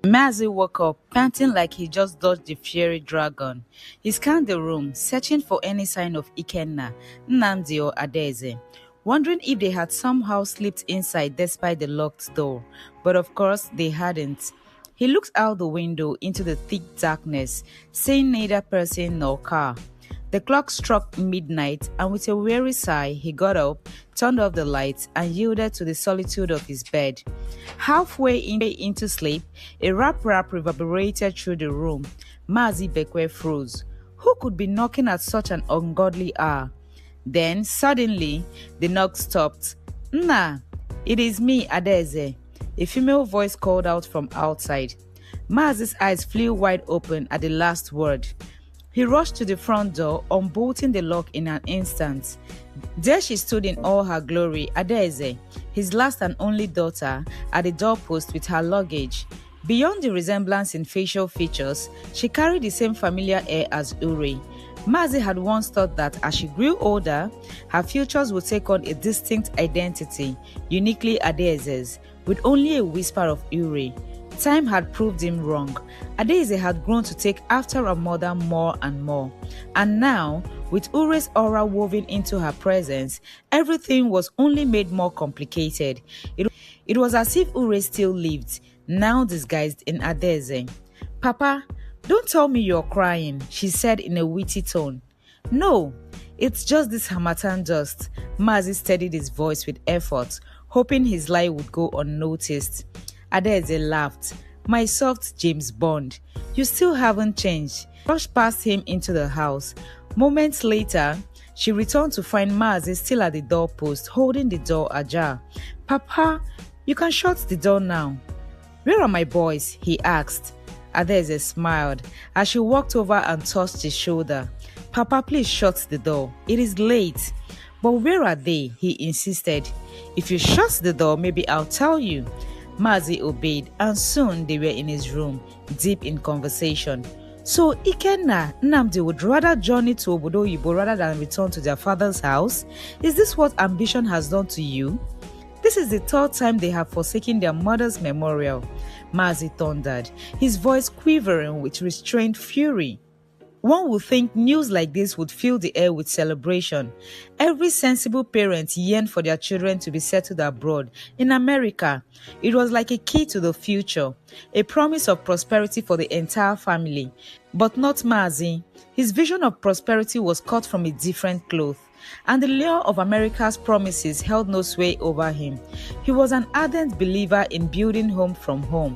Mazi woke up, panting like he just dodged the fiery dragon. He scanned the room, searching for any sign of Ikenna, Nnamdi or Adeze, wondering if they had somehow slipped inside despite the locked door. But of course, they hadn't. He looked out the window into the thick darkness, seeing neither person nor car. The clock struck midnight, and with a weary sigh, he got up, turned off the lights, and yielded to the solitude of his bed. Halfway into sleep, a rap reverberated through the room. Mazi Bekwe froze. Who could be knocking at such an ungodly hour? Then, suddenly, the knock stopped. Nna, it is me, Adeze. A female voice called out from outside. Mazi's eyes flew wide open at the last word. He rushed to the front door, unbolting the lock in an instant. There she stood in all her glory, Adeze, his last and only daughter, at the doorpost with her luggage. Beyond the resemblance in facial features, she carried the same familiar air as Uri. Mazi had once thought that as she grew older, her features would take on a distinct identity, uniquely Adeze's, with only a whisper of Uri. Time had proved him wrong. Adeze had grown to take after her mother more and more. And now, with Ure's aura woven into her presence, everything was only made more complicated. It was as if Ure still lived, now disguised in Adeze. Papa, don't tell me you're crying, she said in a witty tone. No, it's just this harmattan dust. Mazi steadied his voice with effort, hoping his lie would go unnoticed. Adeze laughed. My soft James Bond. You still haven't changed. Rushed past him into the house. Moments later, she returned to find Mazi still at the doorpost, holding the door ajar. Papa, you can shut the door now. Where are my boys? He asked. Adeze smiled as she walked over and touched his shoulder. Papa, please shut the door. It is late. But where are they? He insisted. If you shut the door, maybe I'll tell you. Mazi obeyed, and soon they were in his room, deep in conversation. So Ikenna, Nnamdi would rather journey to Obodo Oyibo rather than return to their father's house? Is this what ambition has done to you? This is the third time they have forsaken their mother's memorial, Mazi thundered, his voice quivering with restrained fury. One would think news like this would fill the air with celebration. Every sensible parent yearned for their children to be settled abroad, in America. It was like a key to the future, a promise of prosperity for the entire family. But not Mazi. His vision of prosperity was cut from a different cloth, and the lure of America's promises held no sway over him. He was an ardent believer in building home from home.